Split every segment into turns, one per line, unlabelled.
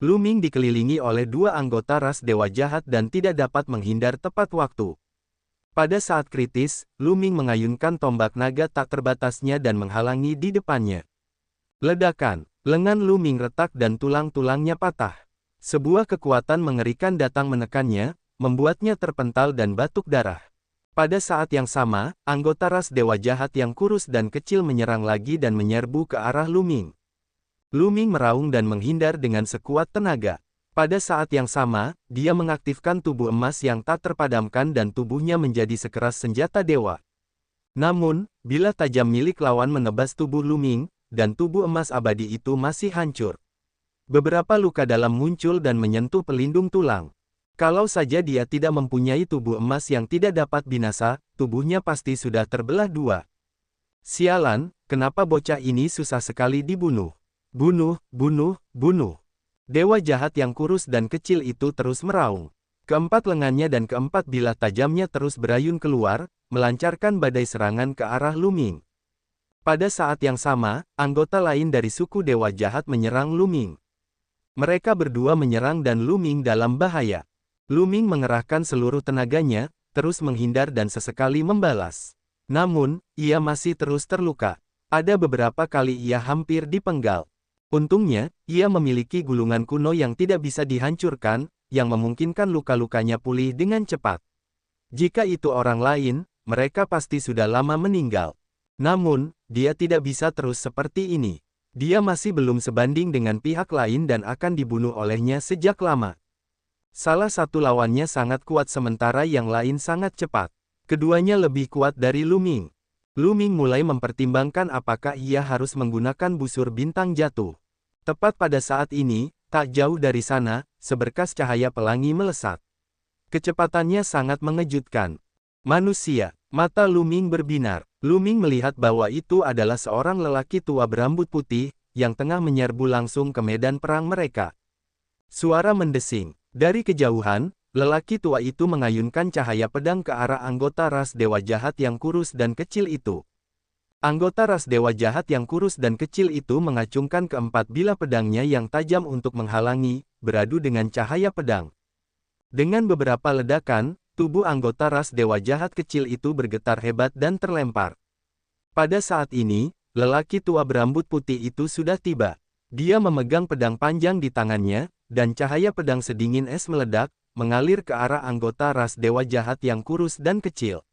Lu Ming dikelilingi oleh dua anggota ras dewa jahat dan tidak dapat menghindar tepat waktu. Pada saat kritis, Lu Ming mengayunkan tombak naga tak terbatasnya dan menghalangi di depannya. Ledakan, lengan Lu Ming retak dan tulang-tulangnya patah. Sebuah kekuatan mengerikan datang menekannya, membuatnya terpental dan batuk darah. Pada saat yang sama, anggota ras dewa jahat yang kurus dan kecil menyerang lagi dan menyerbu ke arah Lu Ming. Lu Ming meraung dan menghindar dengan sekuat tenaga. Pada saat yang sama, dia mengaktifkan tubuh emas yang tak terpadamkan dan tubuhnya menjadi sekeras senjata dewa. Namun, bila tajam milik lawan menebas tubuh Lu Ming, dan tubuh emas abadi itu masih hancur. Beberapa luka dalam muncul dan menyentuh pelindung tulang. Kalau saja dia tidak mempunyai tubuh emas yang tidak dapat binasa, tubuhnya pasti sudah terbelah dua. Sialan, kenapa bocah ini susah sekali dibunuh? Bunuh, bunuh, bunuh. Dewa jahat yang kurus dan kecil itu terus meraung. Keempat lengannya dan keempat bilah tajamnya terus berayun keluar, melancarkan badai serangan ke arah Lu Ming. Pada saat yang sama, anggota lain dari suku dewa jahat menyerang Lu Ming. Mereka berdua menyerang dan Lu Ming dalam bahaya. Lu Ming mengerahkan seluruh tenaganya, terus menghindar dan sesekali membalas. Namun, ia masih terus terluka. Ada beberapa kali ia hampir dipenggal. Untungnya, ia memiliki gulungan kuno yang tidak bisa dihancurkan, yang memungkinkan luka-lukanya pulih dengan cepat. Jika itu orang lain, mereka pasti sudah lama meninggal. Namun, dia tidak bisa terus seperti ini. Dia masih belum sebanding dengan pihak lain dan akan dibunuh olehnya sejak lama. Salah satu lawannya sangat kuat sementara yang lain sangat cepat. Keduanya lebih kuat dari Lu Ming. Lu Ming mulai mempertimbangkan apakah ia harus menggunakan busur bintang jatuh. Tepat pada saat ini, tak jauh dari sana, seberkas cahaya pelangi melesat. Kecepatannya sangat mengejutkan. Manusia, mata Lu Ming berbinar. Lu Ming melihat bahwa itu adalah seorang lelaki tua berambut putih, yang tengah menyerbu langsung ke medan perang mereka. Suara mendesing. Dari kejauhan, lelaki tua itu mengayunkan cahaya pedang ke arah anggota ras dewa jahat yang kurus dan kecil itu. Anggota ras dewa jahat yang kurus dan kecil itu mengacungkan keempat bilah pedangnya yang tajam untuk menghalangi, beradu dengan cahaya pedang. Dengan beberapa ledakan, tubuh anggota ras dewa jahat kecil itu bergetar hebat dan terlempar. Pada saat ini, lelaki tua berambut putih itu sudah tiba. Dia memegang pedang panjang di tangannya, dan cahaya pedang sedingin es meledak, mengalir ke arah anggota ras dewa jahat yang kurus dan kecil.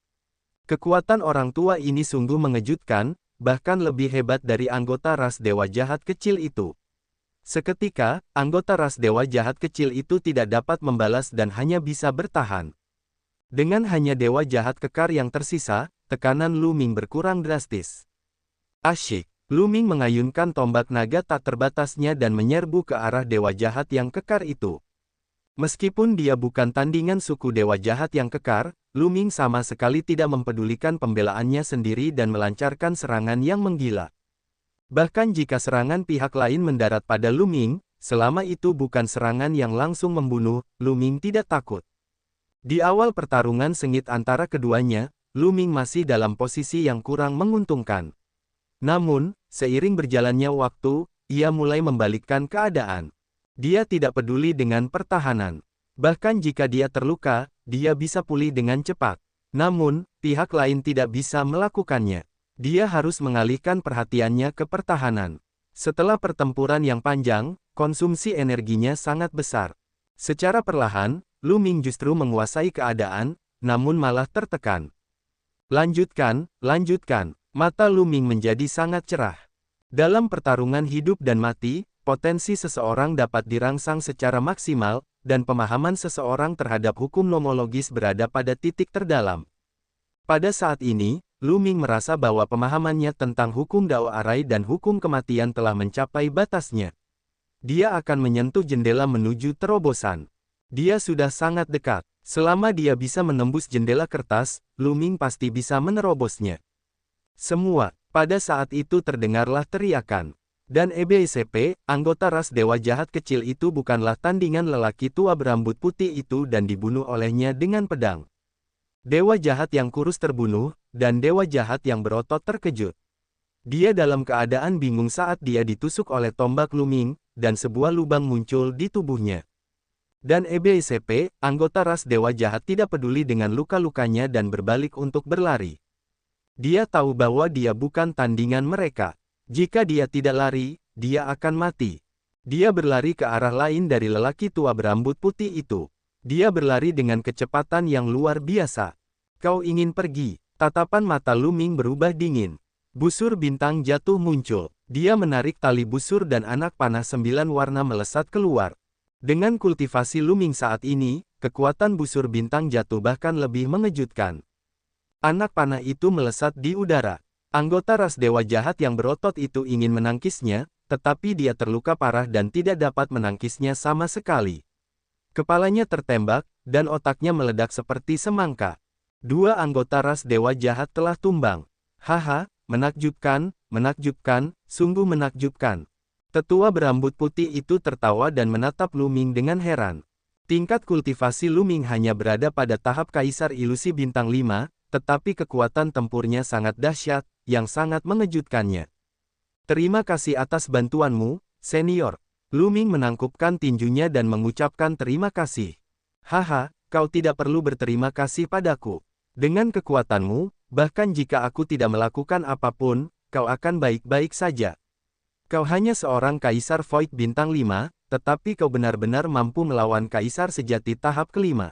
Kekuatan orang tua ini sungguh mengejutkan, bahkan lebih hebat dari anggota ras dewa jahat kecil itu. Seketika, anggota ras dewa jahat kecil itu tidak dapat membalas dan hanya bisa bertahan. Dengan hanya dewa jahat kekar yang tersisa, tekanan Lu Ming berkurang drastis. Asyik, Lu Ming mengayunkan tombak naga tak terbatasnya dan menyerbu ke arah dewa jahat yang kekar itu. Meskipun dia bukan tandingan suku dewa jahat yang kekar, Lu Ming sama sekali tidak mempedulikan pembelaannya sendiri dan melancarkan serangan yang menggila. Bahkan jika serangan pihak lain mendarat pada Lu Ming, selama itu bukan serangan yang langsung membunuh, Lu Ming tidak takut. Di awal pertarungan sengit antara keduanya, Lu Ming masih dalam posisi yang kurang menguntungkan. Namun, seiring berjalannya waktu, ia mulai membalikkan keadaan. Dia tidak peduli dengan pertahanan. Bahkan jika dia terluka, dia bisa pulih dengan cepat. Namun, pihak lain tidak bisa melakukannya. Dia harus mengalihkan perhatiannya ke pertahanan. Setelah pertempuran yang panjang, konsumsi energinya sangat besar. Secara perlahan, Lu Ming justru menguasai keadaan, namun malah tertekan. Lanjutkan, lanjutkan. Mata Lu Ming menjadi sangat cerah. Dalam pertarungan hidup dan mati, potensi seseorang dapat dirangsang secara maksimal, dan pemahaman seseorang terhadap hukum nomologis berada pada titik terdalam. Pada saat ini, Lu Ming merasa bahwa pemahamannya tentang hukum Dao Arai dan hukum kematian telah mencapai batasnya. Dia akan menyentuh jendela menuju terobosan. Dia sudah sangat dekat. Selama dia bisa menembus jendela kertas, Lu Ming pasti bisa menerobosnya. Semua, pada saat itu terdengarlah teriakan. Dan EBCP, anggota ras dewa jahat kecil itu bukanlah tandingan lelaki tua berambut putih itu dan dibunuh olehnya dengan pedang. Dewa jahat yang kurus terbunuh, dan dewa jahat yang berotot terkejut. Dia dalam keadaan bingung saat dia ditusuk oleh tombak Luming, dan sebuah lubang muncul di tubuhnya. Dan EBCP, anggota ras Dewa Jahat tidak peduli dengan luka-lukanya dan berbalik untuk berlari. Dia tahu bahwa dia bukan tandingan mereka. Jika dia tidak lari, dia akan mati. Dia berlari ke arah lain dari lelaki tua berambut putih itu. Dia berlari dengan kecepatan yang luar biasa. Kau ingin pergi? Tatapan mata Luming berubah dingin. Busur bintang jatuh muncul. Dia menarik tali busur dan anak panah 9 warna melesat keluar. Dengan kultivasi Luming saat ini, kekuatan busur bintang jatuh bahkan lebih mengejutkan. Anak panah itu melesat di udara. Anggota ras Dewa Jahat yang berotot itu ingin menangkisnya, tetapi dia terluka parah dan tidak dapat menangkisnya sama sekali. Kepalanya tertembak, dan otaknya meledak seperti semangka. Dua anggota ras Dewa Jahat telah tumbang. Haha, menakjubkan, menakjubkan, sungguh menakjubkan. Tetua berambut putih itu tertawa dan menatap Luming dengan heran. Tingkat kultivasi Luming hanya berada pada tahap Kaisar Ilusi Bintang 5, tetapi kekuatan tempurnya sangat dahsyat, yang sangat mengejutkannya. Terima kasih atas bantuanmu, senior. Luming menangkupkan tinjunya dan mengucapkan terima kasih. Haha, kau tidak perlu berterima kasih padaku. Dengan kekuatanmu, bahkan jika aku tidak melakukan apapun, kau akan baik-baik saja. Kau hanya seorang Kaisar Void Bintang 5, tetapi kau benar-benar mampu melawan Kaisar Sejati tahap kelima.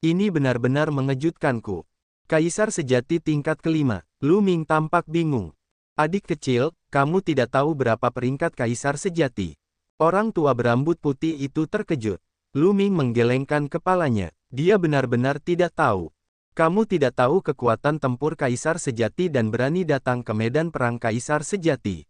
Ini benar-benar mengejutkanku. Kaisar Sejati tingkat kelima. Luming tampak bingung. Adik kecil, kamu tidak tahu berapa peringkat Kaisar Sejati. Orang tua berambut putih itu terkejut. Luming menggelengkan kepalanya. Dia benar-benar tidak tahu. Kamu tidak tahu kekuatan tempur Kaisar Sejati dan berani datang ke medan perang Kaisar Sejati.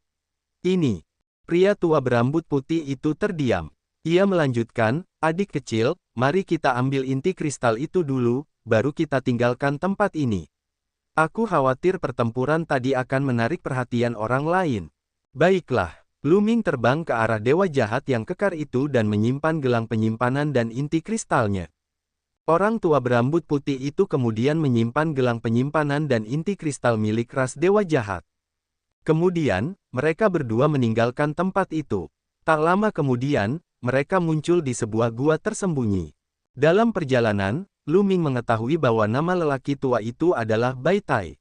Ini. Pria tua berambut putih itu terdiam. Ia melanjutkan, adik kecil, mari kita ambil inti kristal itu dulu, baru kita tinggalkan tempat ini. Aku khawatir pertempuran tadi akan menarik perhatian orang lain. Baiklah. Luming terbang ke arah Dewa Jahat yang kekar itu dan menyimpan gelang penyimpanan dan inti kristalnya. Orang tua berambut putih itu kemudian menyimpan gelang penyimpanan dan inti kristal milik ras Dewa Jahat. Kemudian, mereka berdua meninggalkan tempat itu. Tak lama kemudian, mereka muncul di sebuah gua tersembunyi. Dalam perjalanan, Luming mengetahui bahwa nama lelaki tua itu adalah Bai Tai.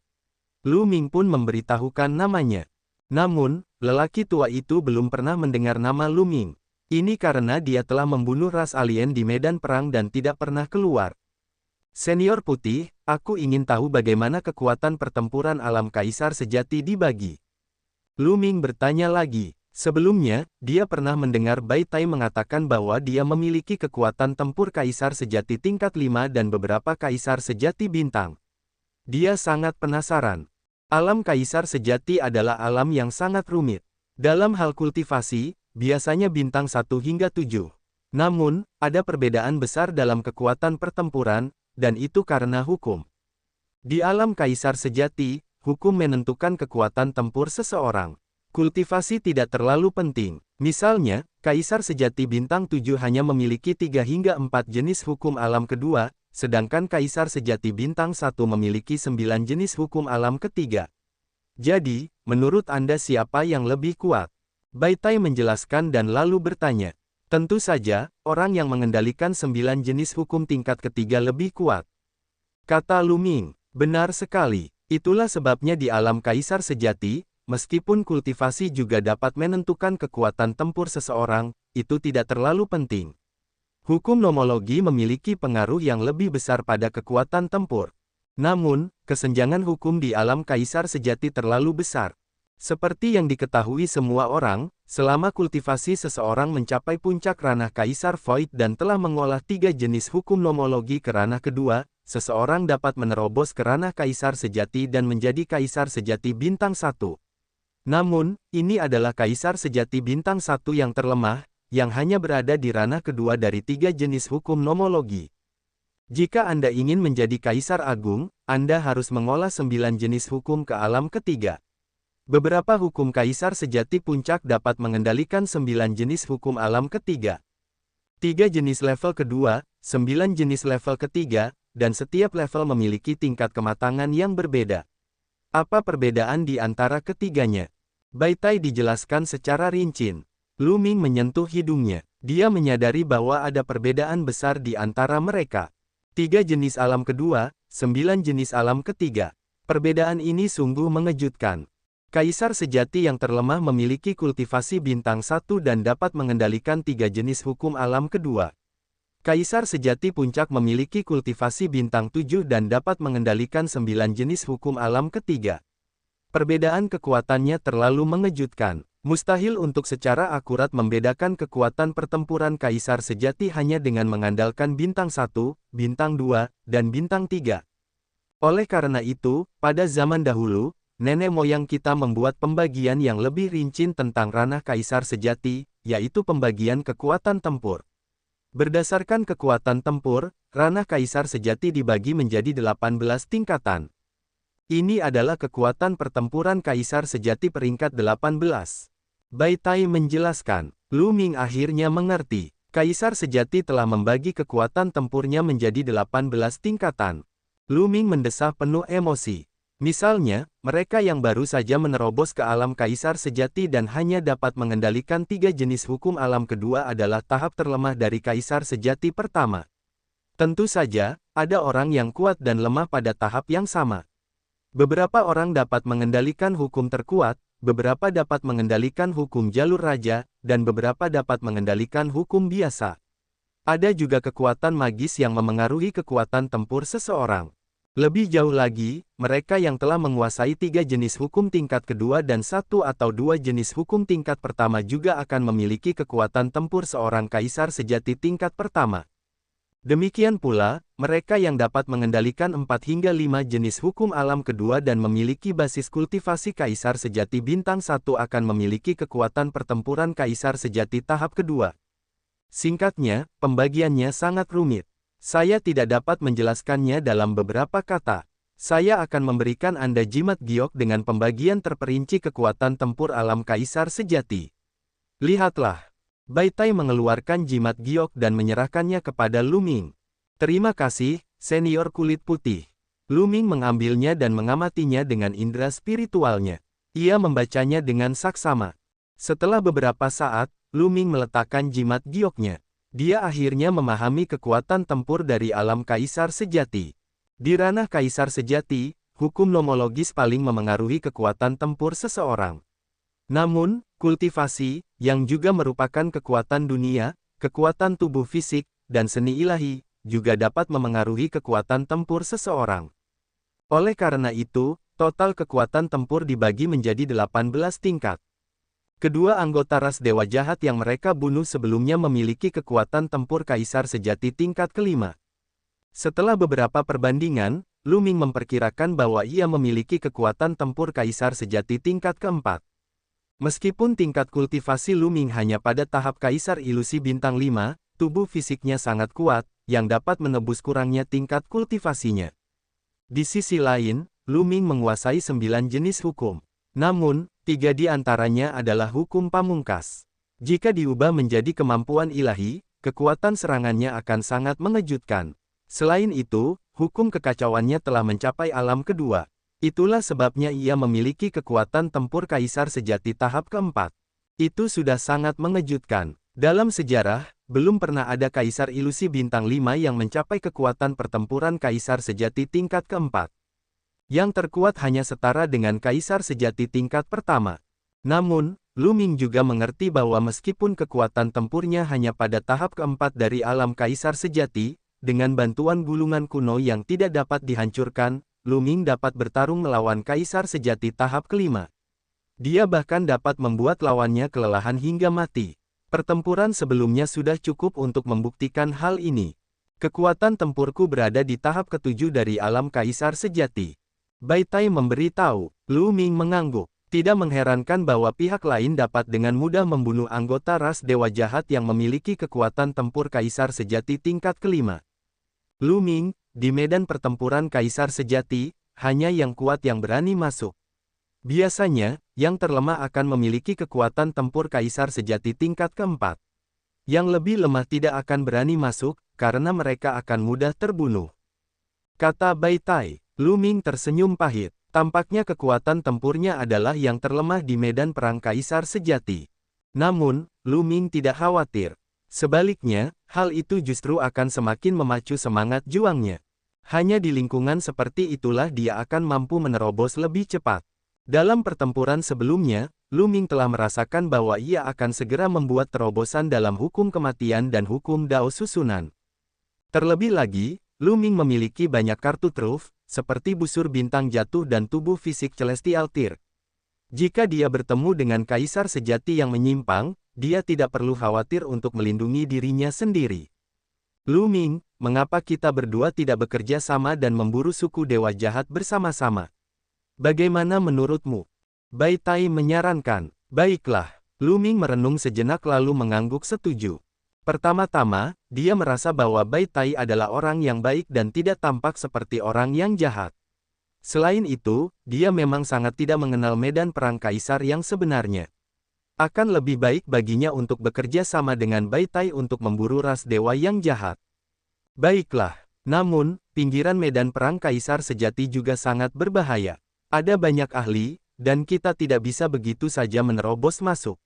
Luming pun memberitahukan namanya. Namun, lelaki tua itu belum pernah mendengar nama Luming. Ini karena dia telah membunuh ras alien di medan perang dan tidak pernah keluar. Senior Putih, aku ingin tahu bagaimana kekuatan pertempuran alam Kaisar Sejati dibagi. Luming bertanya lagi. Sebelumnya, dia pernah mendengar Bai Tai mengatakan bahwa dia memiliki kekuatan tempur Kaisar Sejati tingkat 5 dan beberapa Kaisar Sejati bintang. Dia sangat penasaran. Alam Kaisar Sejati adalah alam yang sangat rumit. Dalam hal kultivasi, biasanya bintang 1 hingga 7. Namun, ada perbedaan besar dalam kekuatan pertempuran, dan itu karena hukum. Di alam Kaisar Sejati, hukum menentukan kekuatan tempur seseorang. Kultivasi tidak terlalu penting. Misalnya, Kaisar Sejati bintang 7 hanya memiliki 3 hingga 4 jenis hukum alam kedua, sedangkan Kaisar Sejati bintang 1 memiliki 9 jenis hukum alam ketiga. Jadi, menurut Anda siapa yang lebih kuat? Bai Tai menjelaskan dan lalu bertanya. Tentu saja, orang yang mengendalikan 9 jenis hukum tingkat ketiga lebih kuat. Kata Luming, benar sekali. Itulah sebabnya di alam Kaisar Sejati, meskipun kultivasi juga dapat menentukan kekuatan tempur seseorang, itu tidak terlalu penting. Hukum nomologi memiliki pengaruh yang lebih besar pada kekuatan tempur. Namun, kesenjangan hukum di alam Kaisar Sejati terlalu besar. Seperti yang diketahui semua orang, selama kultivasi seseorang mencapai puncak ranah Kaisar Void dan telah mengolah 3 jenis hukum nomologi ke ranah kedua, seseorang dapat menerobos ke ranah Kaisar Sejati dan menjadi Kaisar Sejati bintang 1. Namun, ini adalah Kaisar Sejati bintang 1 yang terlemah, yang hanya berada di ranah kedua dari 3 jenis hukum nomologi. Jika Anda ingin menjadi Kaisar Agung, Anda harus mengolah 9 jenis hukum ke alam ketiga. Beberapa hukum Kaisar Sejati puncak dapat mengendalikan 9 jenis hukum alam ketiga. 3 jenis level kedua, 9 jenis level ketiga, dan setiap level memiliki tingkat kematangan yang berbeda. Apa perbedaan di antara ketiganya? Bai Tai dijelaskan secara rinci. Lu Ming menyentuh hidungnya. Dia menyadari bahwa ada perbedaan besar di antara mereka. 3 jenis alam kedua, 9 jenis alam ketiga. Perbedaan ini sungguh mengejutkan. Kaisar sejati yang terlemah memiliki kultivasi bintang 1 dan dapat mengendalikan 3 jenis hukum alam kedua. Kaisar sejati puncak memiliki kultivasi bintang 7 dan dapat mengendalikan 9 jenis hukum alam ketiga. Perbedaan kekuatannya terlalu mengejutkan. Mustahil untuk secara akurat membedakan kekuatan pertempuran kaisar sejati hanya dengan mengandalkan bintang 1, bintang 2, dan bintang 3. Oleh karena itu, pada zaman dahulu, nenek moyang kita membuat pembagian yang lebih rinci tentang ranah kaisar sejati, yaitu pembagian kekuatan tempur. Berdasarkan kekuatan tempur, ranah kaisar sejati dibagi menjadi 18 tingkatan. Ini adalah kekuatan pertempuran kaisar sejati peringkat 18. Bai Tai menjelaskan. Lu Ming akhirnya mengerti. Kaisar sejati telah membagi kekuatan tempurnya menjadi 18 tingkatan. Lu Ming mendesah penuh emosi. Misalnya, mereka yang baru saja menerobos ke alam kaisar sejati dan hanya dapat mengendalikan 3 jenis hukum alam kedua adalah tahap terlemah dari kaisar sejati pertama. Tentu saja, ada orang yang kuat dan lemah pada tahap yang sama. Beberapa orang dapat mengendalikan hukum terkuat, beberapa dapat mengendalikan hukum jalur raja, dan beberapa dapat mengendalikan hukum biasa. Ada juga kekuatan magis yang memengaruhi kekuatan tempur seseorang. Lebih jauh lagi, mereka yang telah menguasai 3 jenis hukum tingkat kedua dan 1 atau 2 jenis hukum tingkat pertama juga akan memiliki kekuatan tempur seorang kaisar sejati tingkat pertama. Demikian pula, mereka yang dapat mengendalikan 4 hingga 5 jenis hukum alam kedua dan memiliki basis kultivasi kaisar sejati bintang 1 akan memiliki kekuatan pertempuran kaisar sejati tahap kedua. Singkatnya, pembagiannya sangat rumit. Saya tidak dapat menjelaskannya dalam beberapa kata. Saya akan memberikan Anda jimat giok dengan pembagian terperinci kekuatan tempur alam kaisar sejati. Lihatlah. Bai Tai mengeluarkan jimat giok dan menyerahkannya kepada Lu Ming. Terima kasih, senior kulit putih. Lu Ming mengambilnya dan mengamatinya dengan indera spiritualnya. Ia membacanya dengan saksama. Setelah beberapa saat, Lu Ming meletakkan jimat gioknya. Dia akhirnya memahami kekuatan tempur dari alam kaisar sejati. Di ranah kaisar sejati, hukum nomologis paling memengaruhi kekuatan tempur seseorang. Namun, kultivasi, yang juga merupakan kekuatan dunia, kekuatan tubuh fisik, dan seni ilahi, juga dapat memengaruhi kekuatan tempur seseorang. Oleh karena itu, total kekuatan tempur dibagi menjadi 18 tingkat. Kedua anggota ras Dewa Jahat yang mereka bunuh sebelumnya memiliki kekuatan tempur kaisar sejati tingkat kelima. Setelah beberapa perbandingan, Lu Ming memperkirakan bahwa ia memiliki kekuatan tempur kaisar sejati tingkat keempat. Meskipun tingkat kultivasi Lu Ming hanya pada tahap kaisar ilusi bintang 5, tubuh fisiknya sangat kuat, yang dapat menebus kurangnya tingkat kultivasinya. Di sisi lain, Lu Ming menguasai 9 jenis hukum. Namun, 3 di antaranya adalah hukum pamungkas. Jika diubah menjadi kemampuan ilahi, kekuatan serangannya akan sangat mengejutkan. Selain itu, hukum kekacauannya telah mencapai alam kedua. Itulah sebabnya ia memiliki kekuatan tempur kaisar sejati tahap keempat. Itu sudah sangat mengejutkan. Dalam sejarah, belum pernah ada kaisar ilusi bintang 5 yang mencapai kekuatan pertempuran kaisar sejati tingkat keempat. Yang terkuat hanya setara dengan kaisar sejati tingkat pertama. Namun, Lu Ming juga mengerti bahwa meskipun kekuatan tempurnya hanya pada tahap keempat dari alam kaisar sejati, dengan bantuan gulungan kuno yang tidak dapat dihancurkan, Lu Ming dapat bertarung melawan kaisar sejati tahap kelima. Dia bahkan dapat membuat lawannya kelelahan hingga mati. Pertempuran sebelumnya sudah cukup untuk membuktikan hal ini. Kekuatan tempurku berada di tahap ketujuh dari alam kaisar sejati. Bai Tai memberitahu. Lu Ming mengangguk. Tidak mengherankan bahwa pihak lain dapat dengan mudah membunuh anggota ras Dewa Jahat yang memiliki kekuatan tempur kaisar sejati tingkat kelima. Lu Ming, di medan pertempuran kaisar sejati, hanya yang kuat yang berani masuk. Biasanya, yang terlemah akan memiliki kekuatan tempur kaisar sejati tingkat keempat. Yang lebih lemah tidak akan berani masuk, karena mereka akan mudah terbunuh. Kata Bai Tai. Lu Ming tersenyum pahit. Tampaknya kekuatan tempurnya adalah yang terlemah di medan perang kaisar sejati. Namun, Lu Ming tidak khawatir. Sebaliknya, hal itu justru akan semakin memacu semangat juangnya. Hanya di lingkungan seperti itulah dia akan mampu menerobos lebih cepat. Dalam pertempuran sebelumnya, Lu Ming telah merasakan bahwa ia akan segera membuat terobosan dalam hukum kematian dan hukum Dao susunan. Terlebih lagi, Lu Ming memiliki banyak kartu truf, seperti busur bintang jatuh dan tubuh fisik Celestial Tear. Jika dia bertemu dengan kaisar sejati yang menyimpang, dia tidak perlu khawatir untuk melindungi dirinya sendiri. Lu Ming, mengapa kita berdua tidak bekerja sama dan memburu suku dewa jahat bersama-sama? Bagaimana menurutmu? Bai Tai menyarankan. Baiklah. Lu Ming merenung sejenak lalu mengangguk setuju. Pertama-tama, dia merasa bahwa Bai Tai adalah orang yang baik dan tidak tampak seperti orang yang jahat. Selain itu, dia memang sangat tidak mengenal medan perang kaisar yang sebenarnya. Akan lebih baik baginya untuk bekerja sama dengan Bai Tai untuk memburu ras dewa yang jahat. Baiklah, namun, pinggiran medan perang kaisar sejati juga sangat berbahaya. Ada banyak ahli, dan kita tidak bisa begitu saja menerobos masuk.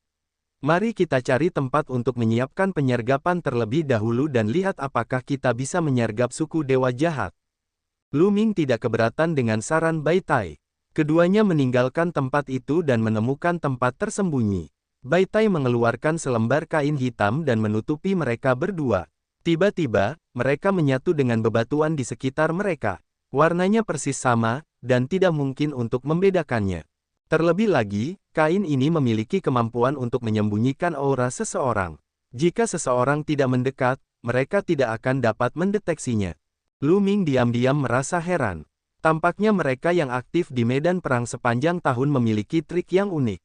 Mari kita cari tempat untuk menyiapkan penyergapan terlebih dahulu dan lihat apakah kita bisa menyergap suku dewa jahat. Lu Ming tidak keberatan dengan saran Bai Tai. Keduanya meninggalkan tempat itu dan menemukan tempat tersembunyi. Bai Tai mengeluarkan selembar kain hitam dan menutupi mereka berdua. Tiba-tiba, mereka menyatu dengan bebatuan di sekitar mereka. Warnanya persis sama, dan tidak mungkin untuk membedakannya. Terlebih lagi, kain ini memiliki kemampuan untuk menyembunyikan aura seseorang. Jika seseorang tidak mendekat, mereka tidak akan dapat mendeteksinya. Lu Ming diam-diam merasa heran. Tampaknya mereka yang aktif di medan perang sepanjang tahun memiliki trik yang unik.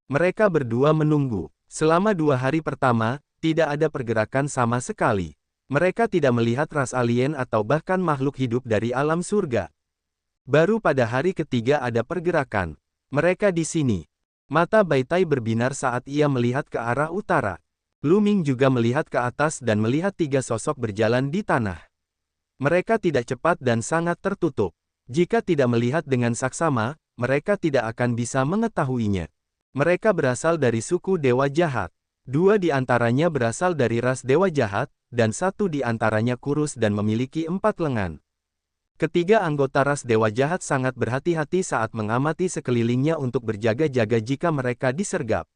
Mereka berdua menunggu. Selama 2 hari pertama, tidak ada pergerakan sama sekali. Mereka tidak melihat ras alien atau bahkan makhluk hidup dari alam surga. Baru pada hari ketiga ada pergerakan. Mereka di sini. Mata Bai Tai berbinar saat ia melihat ke arah utara. Lu Ming juga melihat ke atas dan melihat 3 sosok berjalan di tanah. Mereka tidak cepat dan sangat tertutup. Jika tidak melihat dengan saksama, mereka tidak akan bisa mengetahuinya. Mereka berasal dari suku dewa jahat. 2 di antaranya berasal dari ras dewa jahat, dan 1 di antaranya kurus dan memiliki 4 lengan. Ketiga anggota ras dewa jahat sangat berhati-hati saat mengamati sekelilingnya untuk berjaga-jaga jika mereka disergap.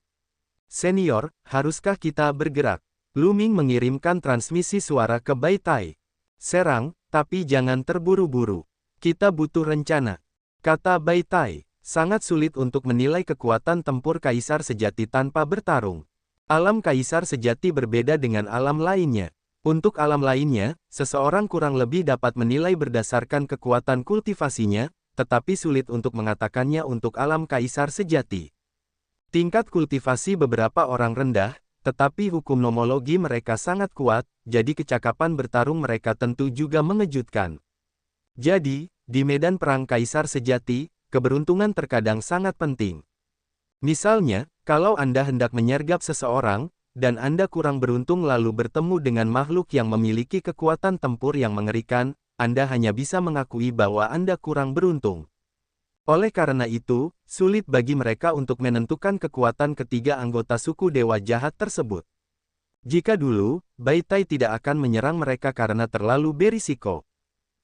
Senior, haruskah kita bergerak? Lu Ming mengirimkan transmisi suara ke Bai Tai. Serang, tapi jangan terburu-buru. Kita butuh rencana. Kata Bai Tai, sangat sulit untuk menilai kekuatan tempur kaisar sejati tanpa bertarung. Alam kaisar sejati berbeda dengan alam lainnya. Untuk alam lainnya, seseorang kurang lebih dapat menilai berdasarkan kekuatan kultivasinya, tetapi sulit untuk mengatakannya untuk alam kaisar sejati. Tingkat kultivasi beberapa orang rendah, tetapi hukum nomologi mereka sangat kuat, jadi kecakapan bertarung mereka tentu juga mengejutkan. Jadi, di medan perang kaisar sejati, keberuntungan terkadang sangat penting. Misalnya, kalau Anda hendak menyergap seseorang, dan Anda kurang beruntung lalu bertemu dengan makhluk yang memiliki kekuatan tempur yang mengerikan, Anda hanya bisa mengakui bahwa Anda kurang beruntung. Oleh karena itu, sulit bagi mereka untuk menentukan kekuatan ketiga anggota suku dewa jahat tersebut. Jika dulu, Bai Tai tidak akan menyerang mereka karena terlalu berisiko.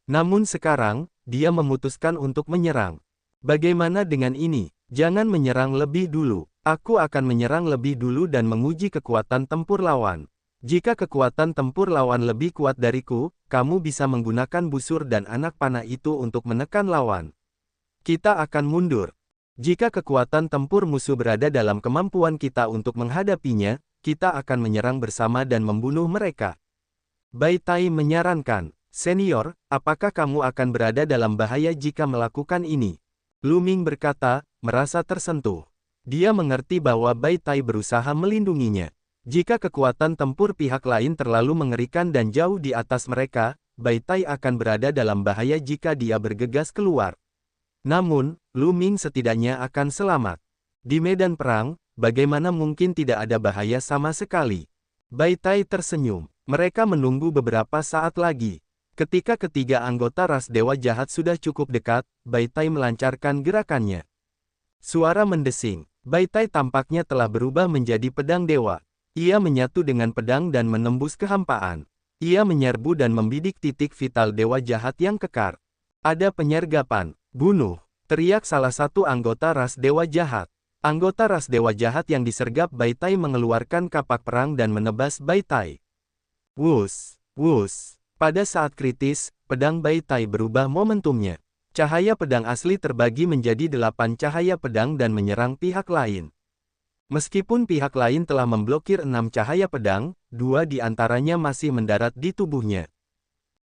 Namun sekarang, dia memutuskan untuk menyerang. Bagaimana dengan ini? Jangan menyerang lebih dulu. Aku akan menyerang lebih dulu dan menguji kekuatan tempur lawan. Jika kekuatan tempur lawan lebih kuat dariku, kamu bisa menggunakan busur dan anak panah itu untuk menekan lawan. Kita akan mundur. Jika kekuatan tempur musuh berada dalam kemampuan kita untuk menghadapinya, kita akan menyerang bersama dan membunuh mereka. Bai Tai menyarankan, Senior, apakah kamu akan berada dalam bahaya jika melakukan ini? Lu Ming berkata, merasa tersentuh. Dia mengerti bahwa Bai Tai berusaha melindunginya. Jika kekuatan tempur pihak lain terlalu mengerikan dan jauh di atas mereka, Bai Tai akan berada dalam bahaya jika dia bergegas keluar. Namun, Lu Ming setidaknya akan selamat. Di medan perang, bagaimana mungkin tidak ada bahaya sama sekali? Bai Tai tersenyum. Mereka menunggu beberapa saat lagi. Ketika ketiga anggota ras dewa jahat sudah cukup dekat, Bai Tai melancarkan gerakannya. Suara mendesing. Bai Tai tampaknya telah berubah menjadi pedang dewa. Ia menyatu dengan pedang dan menembus kehampaan. Ia menyerbu dan membidik titik vital dewa jahat yang kekar. Ada penyergapan. Bunuh! Teriak salah satu anggota ras dewa jahat. Anggota ras dewa jahat yang disergap Bai Tai mengeluarkan kapak perang dan menebas Bai Tai. Wus! Wus! Pada saat kritis, pedang Bai Tai berubah momentumnya. Cahaya pedang asli terbagi menjadi 8 cahaya pedang dan menyerang pihak lain. Meskipun pihak lain telah memblokir 6 cahaya pedang, 2 di antaranya masih mendarat di tubuhnya.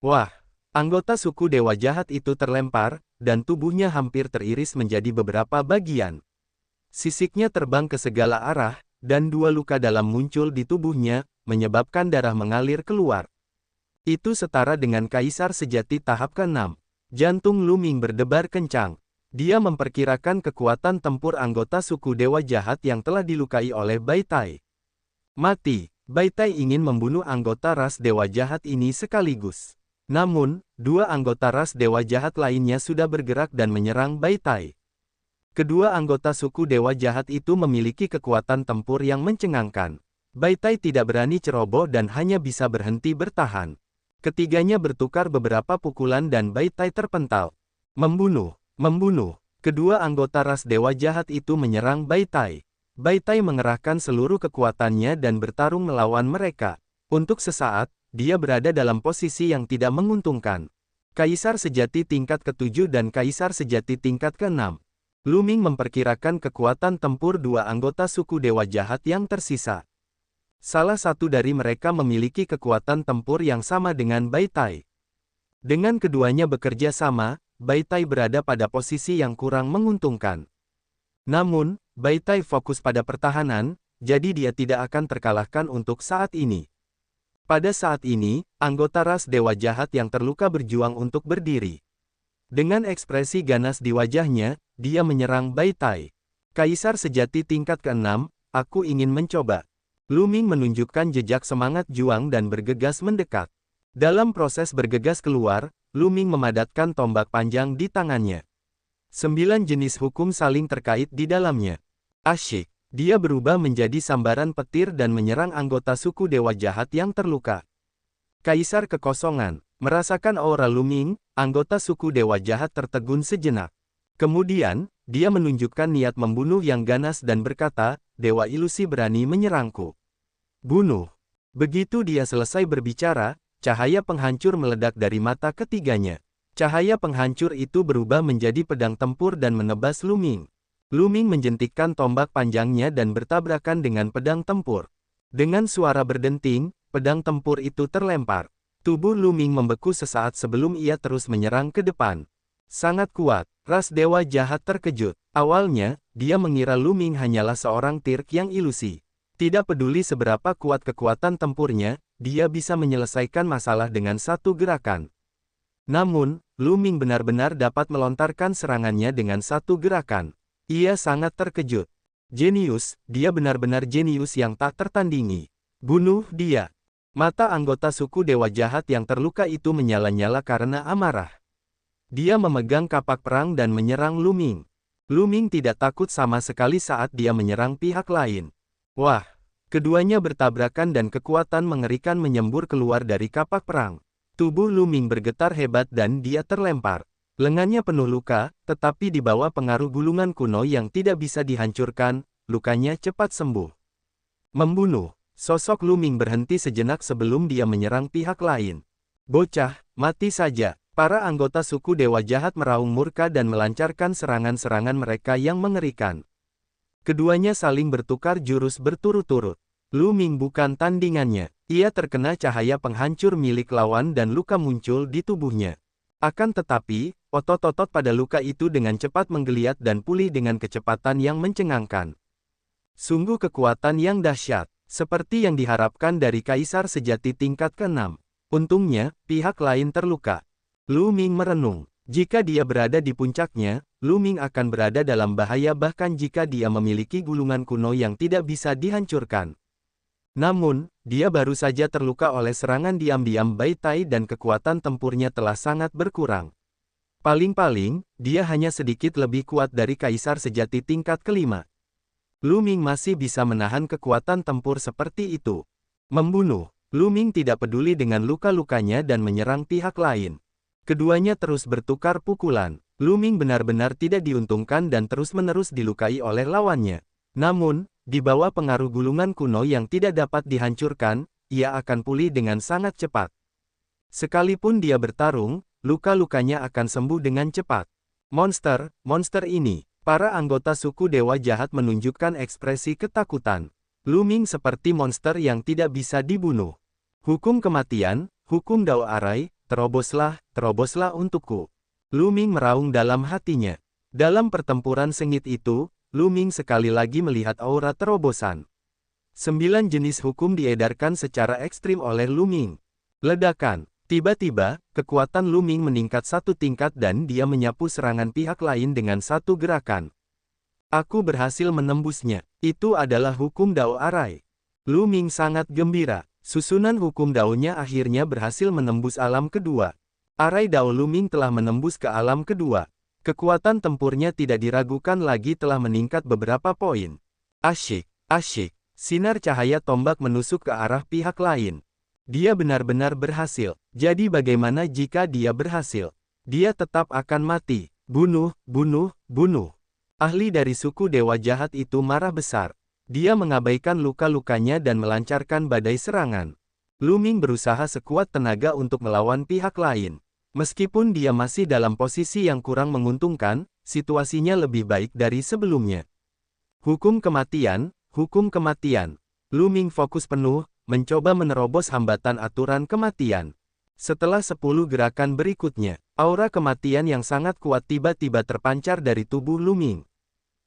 Wah! Anggota suku dewa jahat itu terlempar, dan tubuhnya hampir teriris menjadi beberapa bagian. Sisiknya terbang ke segala arah, dan 2 luka dalam muncul di tubuhnya, menyebabkan darah mengalir keluar. Itu setara dengan kaisar sejati tahap ke-6. Jantung Lu Ming berdebar kencang. Dia memperkirakan kekuatan tempur anggota suku dewa jahat yang telah dilukai oleh Bai Tai. Mati! Bai Tai ingin membunuh anggota ras dewa jahat ini sekaligus. Namun, 2 anggota ras dewa jahat lainnya sudah bergerak dan menyerang Bai Tai. Kedua anggota suku dewa jahat itu memiliki kekuatan tempur yang mencengangkan. Bai Tai tidak berani ceroboh dan hanya bisa berhenti bertahan. Ketiganya bertukar beberapa pukulan dan Bai Tai terpental. Membunuh! Membunuh! Kedua anggota ras dewa jahat itu menyerang Bai Tai. Bai Tai mengerahkan seluruh kekuatannya dan bertarung melawan mereka. Untuk sesaat, dia berada dalam posisi yang tidak menguntungkan. Kaisar sejati tingkat ke-7 dan kaisar sejati tingkat ke-6. Lu Ming memperkirakan kekuatan tempur 2 anggota suku dewa jahat yang tersisa. Salah satu dari mereka memiliki kekuatan tempur yang sama dengan Bai Tai. Dengan keduanya bekerja sama, Bai Tai berada pada posisi yang kurang menguntungkan. Namun, Bai Tai fokus pada pertahanan, jadi dia tidak akan terkalahkan untuk saat ini. Pada saat ini, anggota ras dewa jahat yang terluka berjuang untuk berdiri. Dengan ekspresi ganas di wajahnya, dia menyerang Bai Tai. Kaisar sejati tingkat ke-6, aku ingin mencoba. Lu Ming menunjukkan jejak semangat juang dan bergegas mendekat. Dalam proses bergegas keluar, Lu Ming memadatkan tombak panjang di tangannya. 9 jenis hukum saling terkait di dalamnya. Asyik! Dia berubah menjadi sambaran petir dan menyerang anggota suku dewa jahat yang terluka. Kaisar kekosongan, merasakan aura Lu Ming, anggota suku dewa jahat tertegun sejenak. Kemudian, dia menunjukkan niat membunuh yang ganas dan berkata, Dewa Ilusi berani menyerangku. Bunuh! Begitu dia selesai berbicara, cahaya penghancur meledak dari mata ketiganya. Cahaya penghancur itu berubah menjadi pedang tempur dan menebas Lu Ming. Lu Ming menjentikkan tombak panjangnya dan bertabrakan dengan pedang tempur. Dengan suara berdenting, pedang tempur itu terlempar. Tubuh Lu Ming membeku sesaat sebelum ia terus menyerang ke depan. Sangat kuat, ras dewa jahat terkejut. Awalnya, dia mengira Lu Ming hanyalah seorang tirk yang ilusi. Tidak peduli seberapa kuat kekuatan tempurnya, dia bisa menyelesaikan masalah dengan satu gerakan. Namun, Lu Ming benar-benar dapat melontarkan serangannya dengan satu gerakan. Ia sangat terkejut. Jenius, dia benar-benar jenius yang tak tertandingi. Bunuh dia! Mata anggota suku dewa jahat yang terluka itu menyala-nyala karena amarah. Dia memegang kapak perang dan menyerang Lu Ming. Lu Ming tidak takut sama sekali saat dia menyerang pihak lain. Wah! Keduanya bertabrakan dan kekuatan mengerikan menyembur keluar dari kapak perang. Tubuh Lu Ming bergetar hebat dan dia terlempar. Lengannya penuh luka, tetapi di bawah pengaruh gulungan kuno yang tidak bisa dihancurkan, lukanya cepat sembuh. Membunuh. Sosok Lu Ming berhenti sejenak sebelum dia menyerang pihak lain. Bocah, mati saja. Para anggota suku dewa jahat meraung murka dan melancarkan serangan-serangan mereka yang mengerikan. Keduanya saling bertukar jurus berturut-turut. Lu Ming bukan tandingannya. Ia terkena cahaya penghancur milik lawan dan luka muncul di tubuhnya. Akan tetapi, otot-otot pada luka itu dengan cepat menggeliat dan pulih dengan kecepatan yang mencengangkan. Sungguh kekuatan yang dahsyat, seperti yang diharapkan dari kaisar sejati tingkat ke-6. Untungnya, pihak lain terluka. Lu Ming merenung. Jika dia berada di puncaknya, Lu Ming akan berada dalam bahaya bahkan jika dia memiliki gulungan kuno yang tidak bisa dihancurkan. Namun, dia baru saja terluka oleh serangan diam-diam Bai Tai dan kekuatan tempurnya telah sangat berkurang. Paling-paling, dia hanya sedikit lebih kuat dari kaisar sejati tingkat kelima. Lu Ming masih bisa menahan kekuatan tempur seperti itu. Membunuh. Lu Ming tidak peduli dengan luka-lukanya dan menyerang pihak lain. Keduanya terus bertukar pukulan. Lu Ming benar-benar tidak diuntungkan dan terus-menerus dilukai oleh lawannya. Namun, di bawah pengaruh gulungan kuno yang tidak dapat dihancurkan, ia akan pulih dengan sangat cepat. Sekalipun dia bertarung, luka-lukanya akan sembuh dengan cepat. Monster ini. Para anggota suku Dewa Jahat menunjukkan ekspresi ketakutan. Lu Ming seperti monster yang tidak bisa dibunuh. Hukum kematian, hukum Dao Arai, teroboslah untukku. Lu Ming meraung dalam hatinya. Dalam pertempuran sengit itu, Lu Ming sekali lagi melihat aura terobosan. 9 jenis hukum diedarkan secara ekstrim oleh Lu Ming. Ledakan. Tiba-tiba, kekuatan Lu Ming meningkat satu tingkat dan dia menyapu serangan pihak lain dengan satu gerakan. Aku berhasil menembusnya. Itu adalah hukum Dao Arai. Lu Ming sangat gembira. Susunan hukum Dao-nya akhirnya berhasil menembus alam kedua. Arai Dao Lu Ming telah menembus ke alam kedua. Kekuatan tempurnya tidak diragukan lagi telah meningkat beberapa poin. Asyik. Sinar cahaya tombak menusuk ke arah pihak lain. Dia benar-benar berhasil. Jadi bagaimana jika dia berhasil? Dia tetap akan mati. Bunuh. Ahli dari suku Dewa Jahat itu marah besar. Dia mengabaikan luka-lukanya dan melancarkan badai serangan. Lu Ming berusaha sekuat tenaga untuk melawan pihak lain. Meskipun dia masih dalam posisi yang kurang menguntungkan, situasinya lebih baik dari sebelumnya. Hukum kematian. Lu Ming fokus penuh, mencoba menerobos hambatan aturan kematian. Setelah 10 gerakan berikutnya, aura kematian yang sangat kuat tiba-tiba terpancar dari tubuh Lu Ming.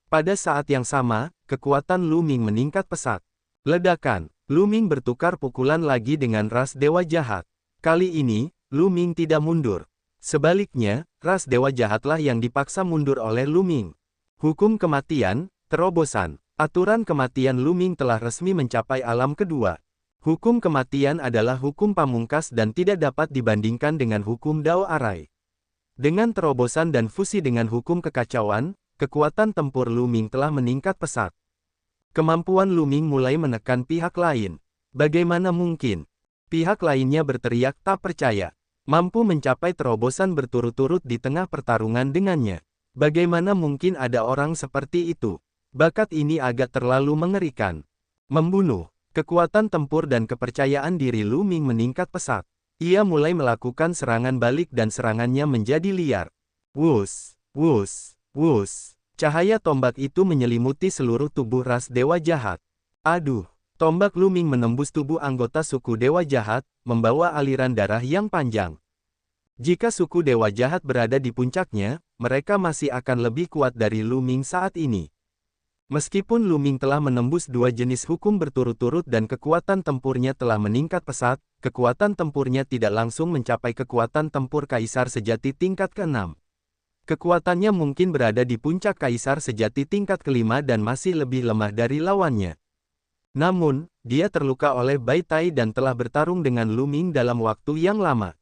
Pada saat yang sama, kekuatan Lu Ming meningkat pesat. Ledakan. Lu Ming bertukar pukulan lagi dengan ras Dewa Jahat. Kali ini, Lu Ming tidak mundur. Sebaliknya, ras Dewa Jahatlah yang dipaksa mundur oleh Lu Ming. Hukum kematian, terobosan. Aturan kematian Lu Ming telah resmi mencapai alam kedua. Hukum kematian adalah hukum pamungkas dan tidak dapat dibandingkan dengan hukum Dao Arai. Dengan terobosan dan fusi dengan hukum kekacauan, kekuatan tempur Lu Ming telah meningkat pesat. Kemampuan Lu Ming mulai menekan pihak lain. Bagaimana mungkin? Pihak lainnya berteriak tak percaya. Mampu mencapai terobosan berturut-turut di tengah pertarungan dengannya. Bagaimana mungkin ada orang seperti itu? Bakat ini agak terlalu mengerikan. Membunuh. Kekuatan tempur dan kepercayaan diri Lu Ming meningkat pesat. Ia mulai melakukan serangan balik dan serangannya menjadi liar. Wus. Cahaya tombak itu menyelimuti seluruh tubuh ras Dewa Jahat. Aduh. Tombak Lu Ming menembus tubuh anggota suku Dewa Jahat, membawa aliran darah yang panjang. Jika suku Dewa Jahat berada di puncaknya, mereka masih akan lebih kuat dari Lu Ming saat ini. Meskipun Lu Ming telah menembus 2 jenis hukum berturut-turut dan kekuatan tempurnya telah meningkat pesat, kekuatan tempurnya tidak langsung mencapai kekuatan tempur kaisar sejati tingkat ke-6. Kekuatannya mungkin berada di puncak kaisar sejati tingkat ke-5 dan masih lebih lemah dari lawannya. Namun, dia terluka oleh Bai Tai dan telah bertarung dengan Lu Ming dalam waktu yang lama.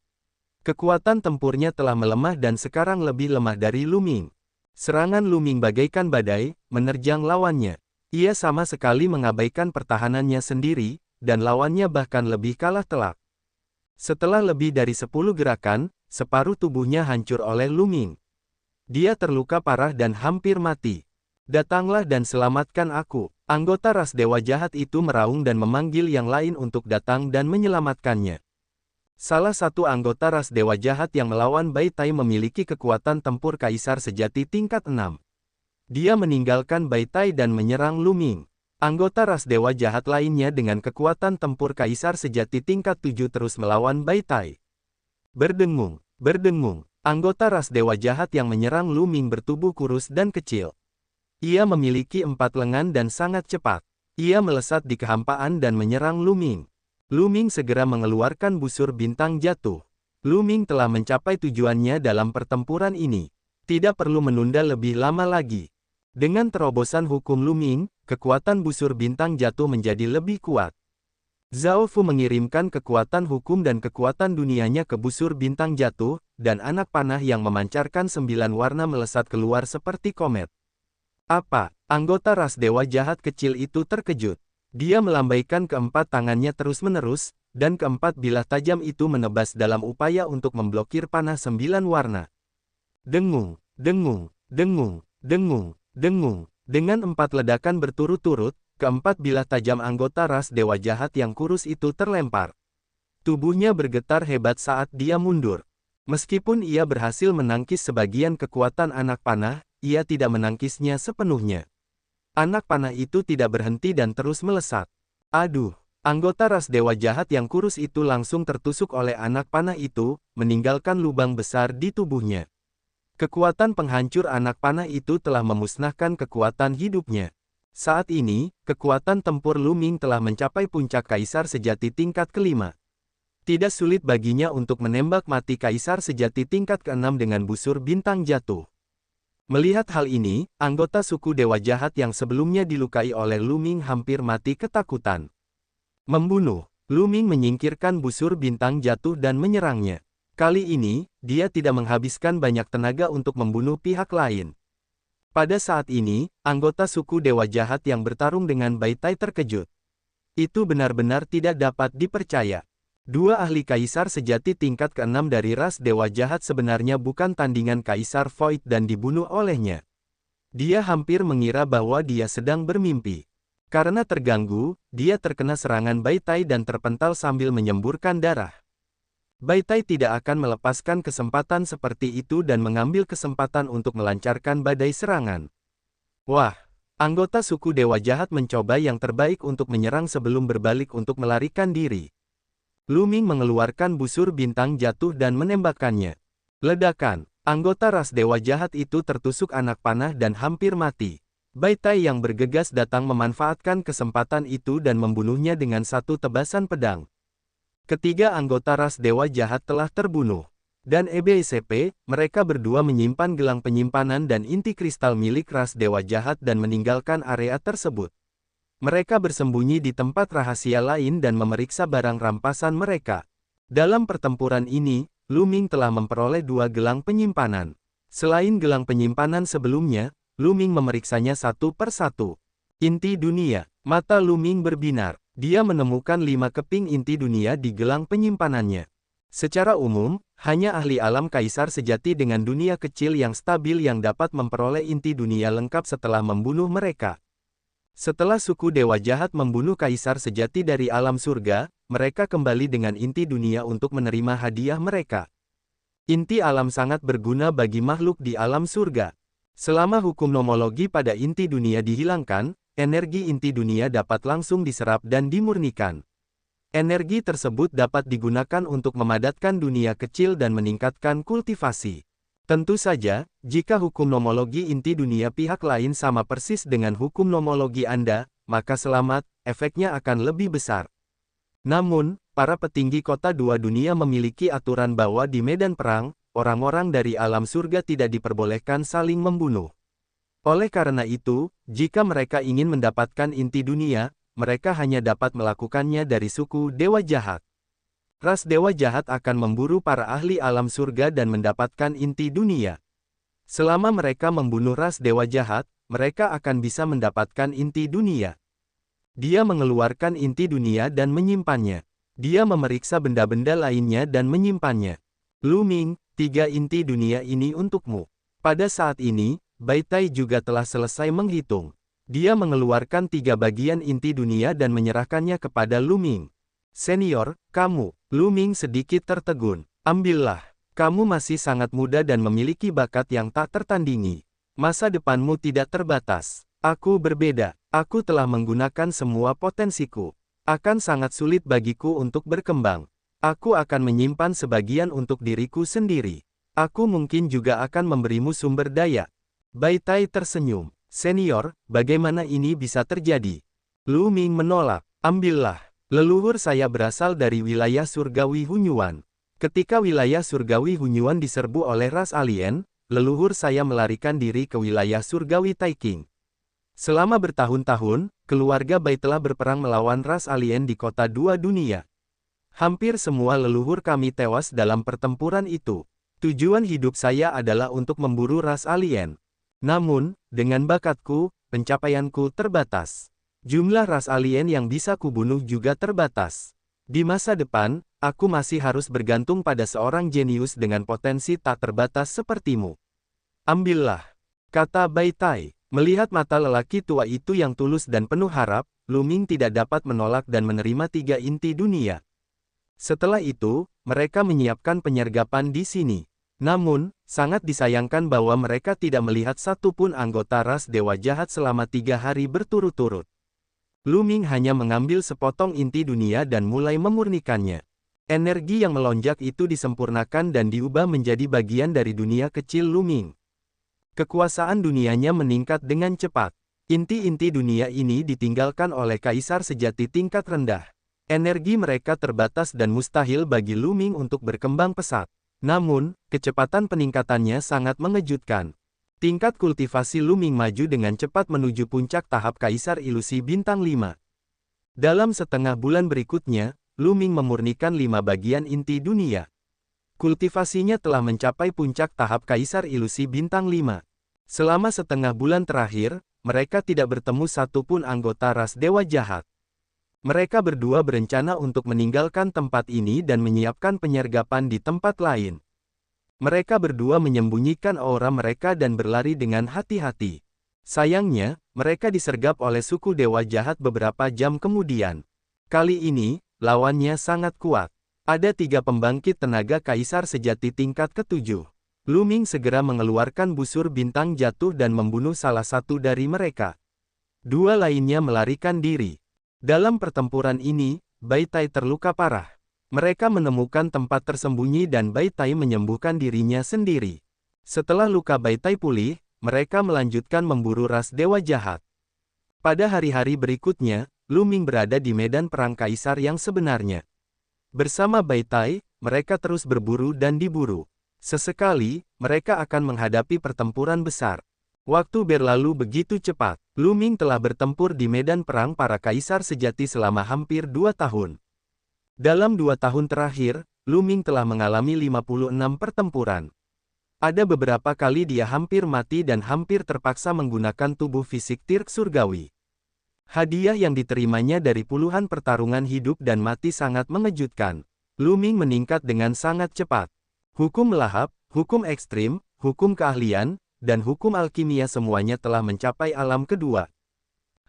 Kekuatan tempurnya telah melemah dan sekarang lebih lemah dari Lu Ming. Serangan Lu Ming bagaikan badai, menerjang lawannya. Ia sama sekali mengabaikan pertahanannya sendiri, dan lawannya bahkan lebih kalah telak. Setelah lebih dari 10 gerakan, separuh tubuhnya hancur oleh Lu Ming. Dia terluka parah dan hampir mati. Datanglah dan selamatkan aku. Anggota ras Dewa Jahat itu meraung dan memanggil yang lain untuk datang dan menyelamatkannya. Salah satu anggota ras Dewa Jahat yang melawan Bai Tai memiliki kekuatan tempur kaisar sejati tingkat 6. Dia meninggalkan Bai Tai dan menyerang Lu Ming. Anggota ras Dewa Jahat lainnya dengan kekuatan tempur kaisar sejati tingkat 7 terus melawan Bai Tai. Berdengung. Anggota ras Dewa Jahat yang menyerang Lu Ming bertubuh kurus dan kecil. Ia memiliki 4 lengan dan sangat cepat. Ia melesat di kehampaan dan menyerang Lu Ming. Lu Ming segera mengeluarkan busur bintang jatuh. Lu Ming telah mencapai tujuannya dalam pertempuran ini. Tidak perlu menunda lebih lama lagi. Dengan terobosan hukum Lu Ming, kekuatan busur bintang jatuh menjadi lebih kuat. Zhao Fu mengirimkan kekuatan hukum dan kekuatan dunianya ke busur bintang jatuh, dan anak panah yang memancarkan 9 warna melesat keluar seperti komet. Apa? Anggota ras dewa jahat kecil itu terkejut. Dia melambaikan keempat tangannya terus-menerus, dan keempat bilah tajam itu menebas dalam upaya untuk memblokir panah 9 warna. Dengung, dengung, dengung, dengung, dengung. Dengan 4 ledakan berturut-turut, keempat bilah tajam anggota ras dewa jahat yang kurus itu terlempar. Tubuhnya bergetar hebat saat dia mundur. Meskipun ia berhasil menangkis sebagian kekuatan anak panah, ia tidak menangkisnya sepenuhnya. Anak panah itu tidak berhenti dan terus melesat. Aduh! Anggota ras dewa jahat yang kurus itu langsung tertusuk oleh anak panah itu, meninggalkan lubang besar di tubuhnya. Kekuatan penghancur anak panah itu telah memusnahkan kekuatan hidupnya. Saat ini, kekuatan tempur Lu Ming telah mencapai puncak kaisar sejati tingkat kelima. Tidak sulit baginya untuk menembak mati kaisar sejati tingkat keenam dengan busur bintang jatuh. Melihat hal ini, anggota suku dewa jahat yang sebelumnya dilukai oleh Lu Ming hampir mati ketakutan. Membunuh, Lu Ming menyingkirkan busur bintang jatuh dan menyerangnya. Kali ini, dia tidak menghabiskan banyak tenaga untuk membunuh pihak lain. Pada saat ini, anggota suku dewa jahat yang bertarung dengan Bai Tai terkejut. Itu benar-benar tidak dapat dipercaya. Dua ahli kaisar sejati tingkat keenam dari ras dewa jahat sebenarnya bukan tandingan Kaisar Void dan dibunuh olehnya. Dia hampir mengira bahwa dia sedang bermimpi. Karena terganggu, dia terkena serangan Bai Tai dan terpental sambil menyemburkan darah. Bai Tai tidak akan melepaskan kesempatan seperti itu dan mengambil kesempatan untuk melancarkan badai serangan. Wah! Anggota suku dewa jahat mencoba yang terbaik untuk menyerang sebelum berbalik untuk melarikan diri. Lu Ming mengeluarkan busur bintang jatuh dan menembakkannya. Ledakan! Anggota ras dewa jahat itu tertusuk anak panah dan hampir mati. Bai Tai yang bergegas datang memanfaatkan kesempatan itu dan membunuhnya dengan satu tebasan pedang. Ketiga anggota ras dewa jahat telah terbunuh. Dan EBCP, mereka berdua menyimpan gelang penyimpanan dan inti kristal milik ras dewa jahat dan meninggalkan area tersebut. Mereka bersembunyi di tempat rahasia lain dan memeriksa barang rampasan mereka. Dalam pertempuran ini, Lu Ming telah memperoleh 2 gelang penyimpanan. Selain gelang penyimpanan sebelumnya, Lu Ming memeriksanya satu per satu. Inti dunia. Mata Lu Ming berbinar. Dia menemukan 5 keping inti dunia di gelang penyimpanannya. Secara umum, hanya ahli alam kaisar sejati dengan dunia kecil yang stabil yang dapat memperoleh inti dunia lengkap setelah membunuh mereka. Setelah suku dewa jahat membunuh kaisar sejati dari alam surga, mereka kembali dengan inti dunia untuk menerima hadiah mereka. Inti alam sangat berguna bagi makhluk di alam surga. Selama hukum nomologi pada inti dunia dihilangkan, energi inti dunia dapat langsung diserap dan dimurnikan. Energi tersebut dapat digunakan untuk memadatkan dunia kecil dan meningkatkan kultivasi. Tentu saja, jika hukum nomologi inti dunia pihak lain sama persis dengan hukum nomologi Anda, maka selamat, efeknya akan lebih besar. Namun, para petinggi kota dua dunia memiliki aturan bahwa di medan perang, orang-orang dari alam surga tidak diperbolehkan saling membunuh. Oleh karena itu, jika mereka ingin mendapatkan inti dunia, mereka hanya dapat melakukannya dari suku dewa jahat. Ras dewa jahat akan memburu para ahli alam surga dan mendapatkan inti dunia. Selama mereka membunuh ras dewa jahat, mereka akan bisa mendapatkan inti dunia. Dia mengeluarkan inti dunia dan menyimpannya. Dia memeriksa benda-benda lainnya dan menyimpannya. Lu Ming, 3 inti dunia ini untukmu. Pada saat ini, Bai Tai juga telah selesai menghitung. Dia mengeluarkan 3 bagian inti dunia dan menyerahkannya kepada Lu Ming. Senior, kamu. Lu Ming sedikit tertegun. Ambillah. Kamu masih sangat muda dan memiliki bakat yang tak tertandingi. Masa depanmu tidak terbatas. Aku berbeda. Aku telah menggunakan semua potensiku. Akan sangat sulit bagiku untuk berkembang. Aku akan menyimpan sebagian untuk diriku sendiri. Aku mungkin juga akan memberimu sumber daya. Bai Tai tersenyum. Senior, bagaimana ini bisa terjadi? Lu Ming menolak. Ambillah. Leluhur saya berasal dari wilayah surgawi Hunyuan. Ketika wilayah surgawi Hunyuan diserbu oleh ras alien, leluhur saya melarikan diri ke wilayah surgawi Taiking. Selama bertahun-tahun, keluarga Bai telah berperang melawan ras alien di kota dua dunia. Hampir semua leluhur kami tewas dalam pertempuran itu. Tujuan hidup saya adalah untuk memburu ras alien. Namun, dengan bakatku, pencapaianku terbatas. Jumlah ras alien yang bisa kubunuh juga terbatas. Di masa depan, aku masih harus bergantung pada seorang jenius dengan potensi tak terbatas sepertimu. Ambillah, kata Bai Tai. Melihat mata lelaki tua itu yang tulus dan penuh harap, Lu Ming tidak dapat menolak dan menerima 3 inti dunia. Setelah itu, mereka menyiapkan penyergapan di sini. Namun, sangat disayangkan bahwa mereka tidak melihat satupun anggota ras dewa jahat selama 3 hari berturut-turut. Lu Ming hanya mengambil sepotong inti dunia dan mulai memurnikannya. Energi yang melonjak itu disempurnakan dan diubah menjadi bagian dari dunia kecil Lu Ming. Kekuasaan dunianya meningkat dengan cepat. Inti-inti dunia ini ditinggalkan oleh kaisar sejati tingkat rendah. Energi mereka terbatas dan mustahil bagi Lu Ming untuk berkembang pesat. Namun, kecepatan peningkatannya sangat mengejutkan. Tingkat kultivasi Lu Ming maju dengan cepat menuju puncak tahap Kaisar Ilusi Bintang 5. Dalam setengah bulan berikutnya, Lu Ming memurnikan 5 bagian inti dunia. Kultivasinya telah mencapai puncak tahap Kaisar Ilusi Bintang 5. Selama setengah bulan terakhir, mereka tidak bertemu satupun anggota ras dewa jahat. Mereka berdua berencana untuk meninggalkan tempat ini dan menyiapkan penyergapan di tempat lain. Mereka berdua menyembunyikan aura mereka dan berlari dengan hati-hati. Sayangnya, mereka disergap oleh suku dewa jahat beberapa jam kemudian. Kali ini, lawannya sangat kuat. Ada 3 pembangkit tenaga kaisar sejati tingkat ke-7. Lu Ming segera mengeluarkan busur bintang jatuh dan membunuh salah satu dari mereka. 2 lainnya melarikan diri. Dalam pertempuran ini, Bai Tai terluka parah. Mereka menemukan tempat tersembunyi dan Bai Tai menyembuhkan dirinya sendiri. Setelah luka Bai Tai pulih, mereka melanjutkan memburu ras dewa jahat. Pada hari-hari berikutnya, Lu Ming berada di medan perang kaisar yang sebenarnya. Bersama Bai Tai, mereka terus berburu dan diburu. Sesekali, mereka akan menghadapi pertempuran besar. Waktu berlalu begitu cepat. Lu Ming telah bertempur di medan perang para kaisar sejati selama hampir 2 tahun. Dalam 2 tahun terakhir, Lu Ming telah mengalami 56 pertempuran. Ada beberapa kali dia hampir mati dan hampir terpaksa menggunakan tubuh fisik Tirk Surgawi. Hadiah yang diterimanya dari puluhan pertarungan hidup dan mati sangat mengejutkan. Lu Ming meningkat dengan sangat cepat. Hukum lahap, hukum ekstrim, hukum keahlian, dan hukum alkimia semuanya telah mencapai alam kedua.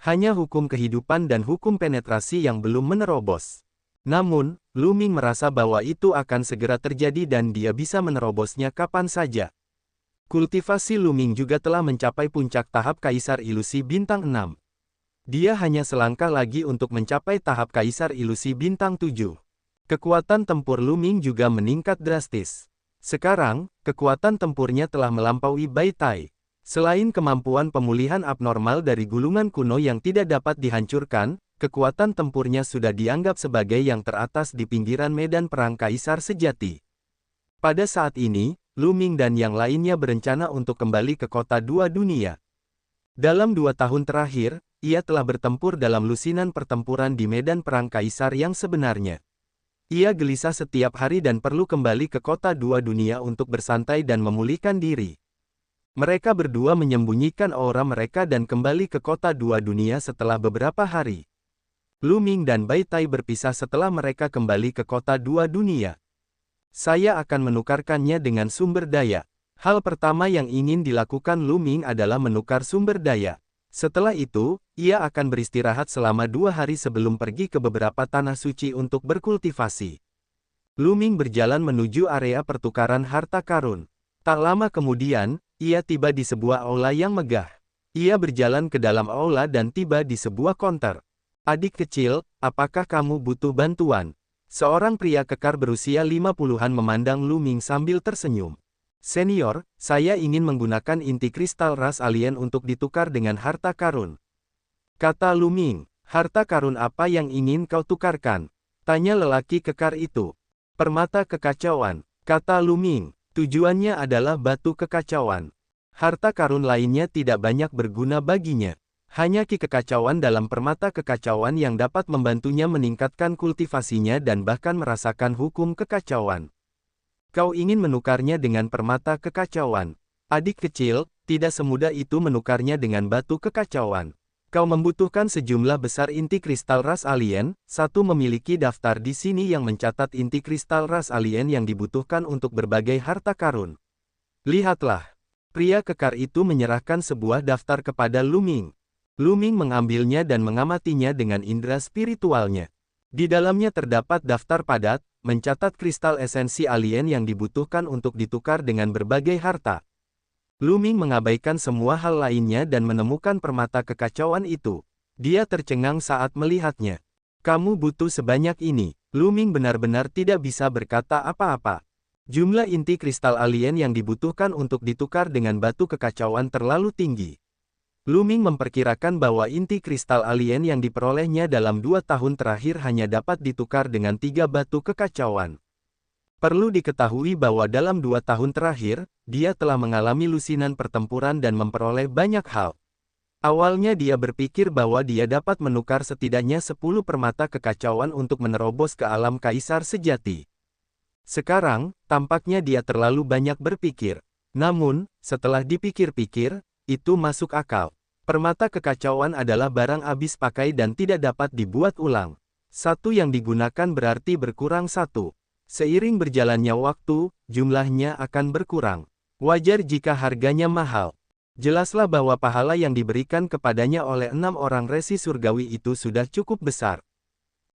Hanya hukum kehidupan dan hukum penetrasi yang belum menerobos. Namun, Lu Ming merasa bahwa itu akan segera terjadi dan dia bisa menerobosnya kapan saja. Kultivasi Lu Ming juga telah mencapai puncak tahap Kaisar Ilusi Bintang 6. Dia hanya selangkah lagi untuk mencapai tahap Kaisar Ilusi Bintang 7. Kekuatan tempur Lu Ming juga meningkat drastis. Sekarang, kekuatan tempurnya telah melampaui Bai Tai. Selain kemampuan pemulihan abnormal dari gulungan kuno yang tidak dapat dihancurkan, kekuatan tempurnya sudah dianggap sebagai yang teratas di pinggiran medan perang kaisar sejati. Pada saat ini, Lu Ming dan yang lainnya berencana untuk kembali ke kota dua dunia. Dalam 2 tahun terakhir, ia telah bertempur dalam lusinan pertempuran di medan perang kaisar yang sebenarnya. Ia gelisah setiap hari dan perlu kembali ke kota dua dunia untuk bersantai dan memulihkan diri. Mereka berdua menyembunyikan aura mereka dan kembali ke kota dua dunia setelah beberapa hari. Lu Ming dan Bai Tai berpisah setelah mereka kembali ke kota dua dunia. Saya akan menukarkannya dengan sumber daya. Hal pertama yang ingin dilakukan Lu Ming adalah menukar sumber daya. Setelah itu, ia akan beristirahat selama 2 hari sebelum pergi ke beberapa tanah suci untuk berkultivasi. Lu Ming berjalan menuju area pertukaran harta karun. Tak lama kemudian, ia tiba di sebuah aula yang megah. Ia berjalan ke dalam aula dan tiba di sebuah konter. Adik kecil, apakah kamu butuh bantuan? Seorang pria kekar berusia 50-an memandang Lu Ming sambil tersenyum. Senior, saya ingin menggunakan inti kristal ras alien untuk ditukar dengan harta karun. Kata Lu Ming, harta karun apa yang ingin kau tukarkan? Tanya lelaki kekar itu. Permata kekacauan, kata Lu Ming. Tujuannya adalah batu kekacauan. Harta karun lainnya tidak banyak berguna baginya. Hanya ki kekacauan dalam permata kekacauan yang dapat membantunya meningkatkan kultivasinya dan bahkan merasakan hukum kekacauan. Kau ingin menukarnya dengan permata kekacauan. Adik kecil, tidak semudah itu menukarnya dengan batu kekacauan. Kau membutuhkan sejumlah besar inti kristal ras alien. Satu memiliki daftar di sini yang mencatat inti kristal ras alien yang dibutuhkan untuk berbagai harta karun. Lihatlah. Pria kekar itu menyerahkan sebuah daftar kepada Lu Ming. Lu Ming mengambilnya dan mengamatinya dengan indera spiritualnya. Di dalamnya terdapat daftar padat, mencatat kristal esensi alien yang dibutuhkan untuk ditukar dengan berbagai harta. Lu Ming mengabaikan semua hal lainnya dan menemukan permata kekacauan itu. Dia tercengang saat melihatnya. Kamu butuh sebanyak ini. Lu Ming benar-benar tidak bisa berkata apa-apa. Jumlah inti kristal alien yang dibutuhkan untuk ditukar dengan batu kekacauan terlalu tinggi. Lu Ming memperkirakan bahwa inti kristal alien yang diperolehnya dalam 2 tahun terakhir hanya dapat ditukar dengan 3 batu kekacauan. Perlu diketahui bahwa dalam 2 tahun terakhir, dia telah mengalami lusinan pertempuran dan memperoleh banyak hal. Awalnya dia berpikir bahwa dia dapat menukar setidaknya 10 permata kekacauan untuk menerobos ke alam kaisar sejati. Sekarang, tampaknya dia terlalu banyak berpikir. Namun, setelah dipikir-pikir, itu masuk akal. Permata kekacauan adalah barang habis pakai dan tidak dapat dibuat ulang. Satu yang digunakan berarti berkurang satu. Seiring berjalannya waktu, jumlahnya akan berkurang. Wajar jika harganya mahal. Jelaslah bahwa pahala yang diberikan kepadanya oleh 6 orang resi surgawi itu sudah cukup besar.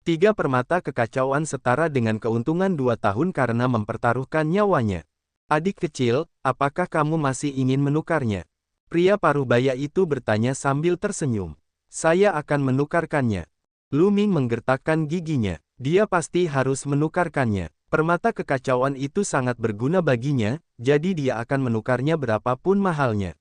3 permata kekacauan setara dengan keuntungan 2 tahun karena mempertaruhkan nyawanya. Adik kecil, apakah kamu masih ingin menukarnya? Pria parubaya itu bertanya sambil tersenyum. Saya akan menukarkannya. Lu Ming menggertakkan giginya. Dia pasti harus menukarkannya. Permata kekacauan itu sangat berguna baginya, jadi dia akan menukarnya berapapun mahalnya.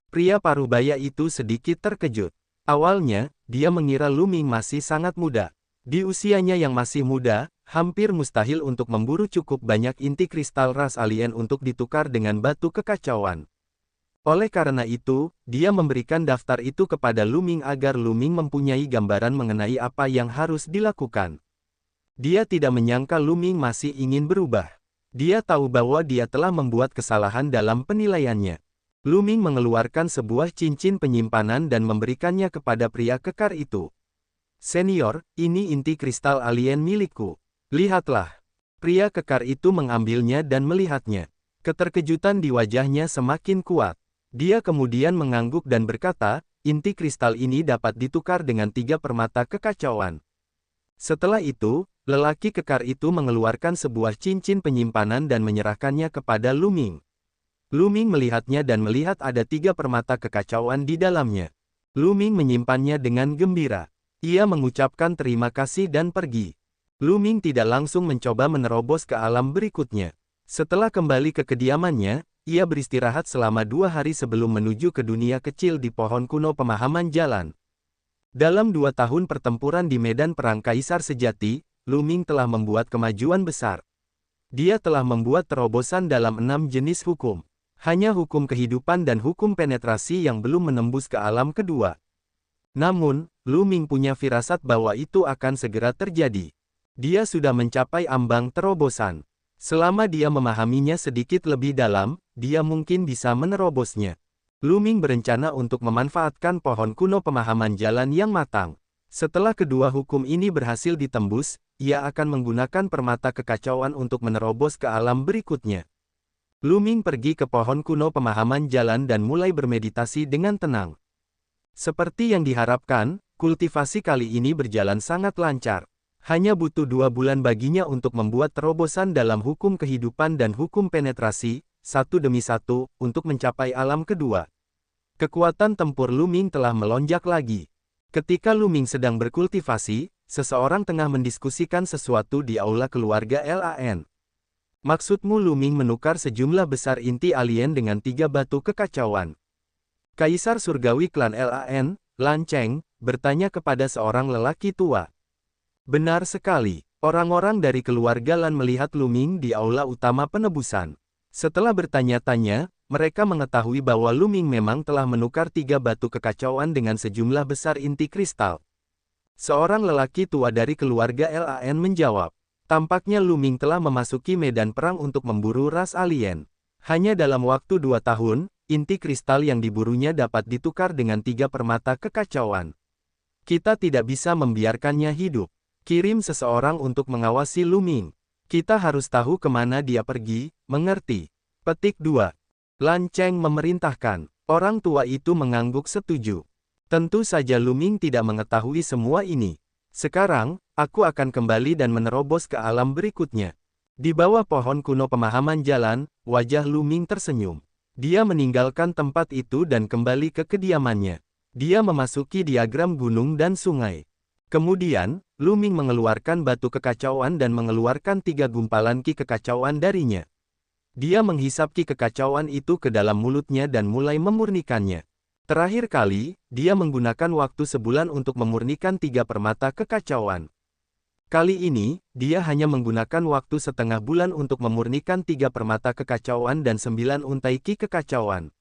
Pria parubaya itu sedikit terkejut. Awalnya, dia mengira Lu Ming masih sangat muda. Di usianya yang masih muda, hampir mustahil untuk memburu cukup banyak inti kristal ras alien untuk ditukar dengan batu kekacauan. Oleh karena itu, dia memberikan daftar itu kepada Lu Ming agar Lu Ming mempunyai gambaran mengenai apa yang harus dilakukan. Dia tidak menyangka Lu Ming masih ingin berubah. Dia tahu bahwa dia telah membuat kesalahan dalam penilaiannya. Lu Ming mengeluarkan sebuah cincin penyimpanan dan memberikannya kepada pria kekar itu. Senior, ini inti kristal alien milikku. Lihatlah. Pria kekar itu mengambilnya dan melihatnya. Keterkejutan di wajahnya semakin kuat. Dia kemudian mengangguk dan berkata, inti kristal ini dapat ditukar dengan 3 permata kekacauan. Setelah itu, lelaki kekar itu mengeluarkan sebuah cincin penyimpanan dan menyerahkannya kepada Lu Ming. Lu Ming melihatnya dan melihat ada 3 permata kekacauan di dalamnya. Lu Ming menyimpannya dengan gembira. Ia mengucapkan terima kasih dan pergi. Lu Ming tidak langsung mencoba menerobos ke alam berikutnya. Setelah kembali ke kediamannya, ia beristirahat selama 2 hari sebelum menuju ke dunia kecil di pohon kuno pemahaman jalan. Dalam 2 tahun pertempuran di medan perang kaisar sejati, Lu Ming telah membuat kemajuan besar. Dia telah membuat terobosan dalam 6 jenis hukum. Hanya hukum kehidupan dan hukum penetrasi yang belum menembus ke alam kedua. Namun, Lu Ming punya firasat bahwa itu akan segera terjadi. Dia sudah mencapai ambang terobosan. Selama dia memahaminya sedikit lebih dalam, dia mungkin bisa menerobosnya. Lu Ming berencana untuk memanfaatkan pohon kuno pemahaman jalan yang matang. Setelah kedua hukum ini berhasil ditembus, ia akan menggunakan permata kekacauan untuk menerobos ke alam berikutnya. Lu Ming pergi ke pohon kuno pemahaman jalan dan mulai bermeditasi dengan tenang. Seperti yang diharapkan, kultivasi kali ini berjalan sangat lancar. Hanya butuh 2 bulan baginya untuk membuat terobosan dalam hukum kehidupan dan hukum penetrasi, satu demi satu, untuk mencapai alam kedua. Kekuatan tempur Lu Ming telah melonjak lagi. Ketika Lu Ming sedang berkultivasi, seseorang tengah mendiskusikan sesuatu di aula keluarga Lan. Maksudmu Lu Ming menukar sejumlah besar inti alien dengan 3 batu kekacauan? Kaisar surgawi klan Lan, Lan Cheng, bertanya kepada seorang lelaki tua. Benar sekali, orang-orang dari keluarga Lan melihat Lu Ming di aula utama penebusan. Setelah bertanya-tanya, mereka mengetahui bahwa Lu Ming memang telah menukar 3 batu kekacauan dengan sejumlah besar inti kristal. Seorang lelaki tua dari keluarga Lan menjawab. Tampaknya Lu Ming telah memasuki medan perang untuk memburu ras alien. Hanya dalam waktu 2 tahun, inti kristal yang diburunya dapat ditukar dengan 3 permata kekacauan. Kita tidak bisa membiarkannya hidup. Kirim seseorang untuk mengawasi Lu Ming. Kita harus tahu kemana dia pergi, mengerti? Petik 2. Lan Cheng memerintahkan. Orang tua itu mengangguk setuju. Tentu saja Lu Ming tidak mengetahui semua ini. Sekarang, aku akan kembali dan menerobos ke alam berikutnya. Di bawah pohon kuno pemahaman jalan, wajah Lu Ming tersenyum. Dia meninggalkan tempat itu dan kembali ke kediamannya. Dia memasuki diagram gunung dan sungai. Kemudian, Lu Ming mengeluarkan batu kekacauan dan mengeluarkan 3 gumpalan ki kekacauan darinya. Dia menghisap ki kekacauan itu ke dalam mulutnya dan mulai memurnikannya. Terakhir kali, dia menggunakan waktu sebulan untuk memurnikan 3 permata kekacauan. Kali ini, dia hanya menggunakan waktu setengah bulan untuk memurnikan 3 permata kekacauan dan 9 untai ki kekacauan.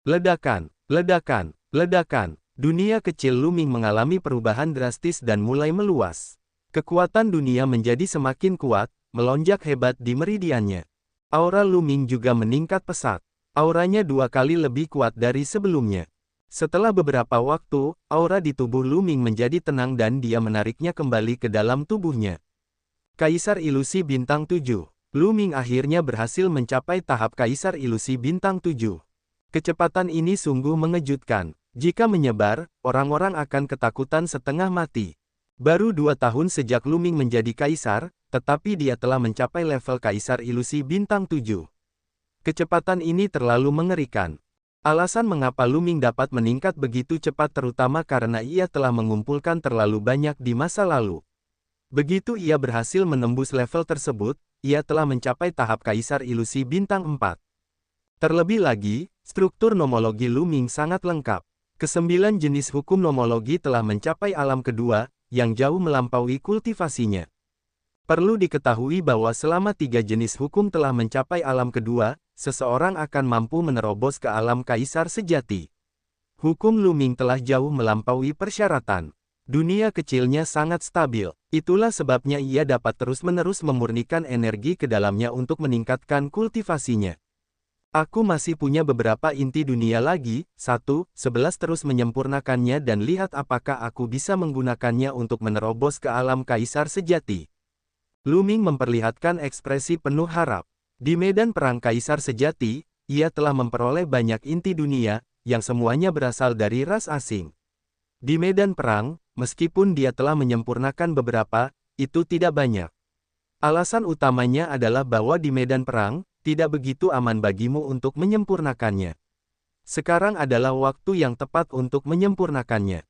Ledakan, ledakan, ledakan. Dunia kecil Lu Ming mengalami perubahan drastis dan mulai meluas. Kekuatan dunia menjadi semakin kuat, melonjak hebat di meridiannya. Aura Lu Ming juga meningkat pesat. Auranya 2 kali lebih kuat dari sebelumnya. Setelah beberapa waktu, aura di tubuh Lu Ming menjadi tenang dan dia menariknya kembali ke dalam tubuhnya. Kaisar Ilusi Bintang 7. Lu Ming akhirnya berhasil mencapai tahap Kaisar Ilusi Bintang 7. Kecepatan ini sungguh mengejutkan. Jika menyebar, orang-orang akan ketakutan setengah mati. Baru 2 tahun sejak Lu Ming menjadi kaisar, tetapi dia telah mencapai level Kaisar Ilusi Bintang 7. Kecepatan ini terlalu mengerikan. Alasan mengapa Lu Ming dapat meningkat begitu cepat terutama karena ia telah mengumpulkan terlalu banyak di masa lalu. Begitu ia berhasil menembus level tersebut, ia telah mencapai tahap Kaisar Ilusi Bintang 4. Terlebih lagi, struktur nomologi Lu Ming sangat lengkap. Ke-9 jenis hukum nomologi telah mencapai alam kedua, yang jauh melampaui kultivasinya. Perlu diketahui bahwa selama 3 jenis hukum telah mencapai alam kedua, seseorang akan mampu menerobos ke alam kaisar sejati. Hukum Lu Ming telah jauh melampaui persyaratan. Dunia kecilnya sangat stabil. Itulah sebabnya ia dapat terus-menerus memurnikan energi ke dalamnya untuk meningkatkan kultivasinya. Aku masih punya beberapa inti dunia lagi, 11 terus menyempurnakannya dan lihat apakah aku bisa menggunakannya untuk menerobos ke alam kaisar sejati. Lu Ming memperlihatkan ekspresi penuh harap. Di medan perang kaisar sejati, ia telah memperoleh banyak inti dunia, yang semuanya berasal dari ras asing. Di medan perang, meskipun dia telah menyempurnakan beberapa, itu tidak banyak. Alasan utamanya adalah bahwa di medan perang, tidak begitu aman bagimu untuk menyempurnakannya. Sekarang adalah waktu yang tepat untuk menyempurnakannya.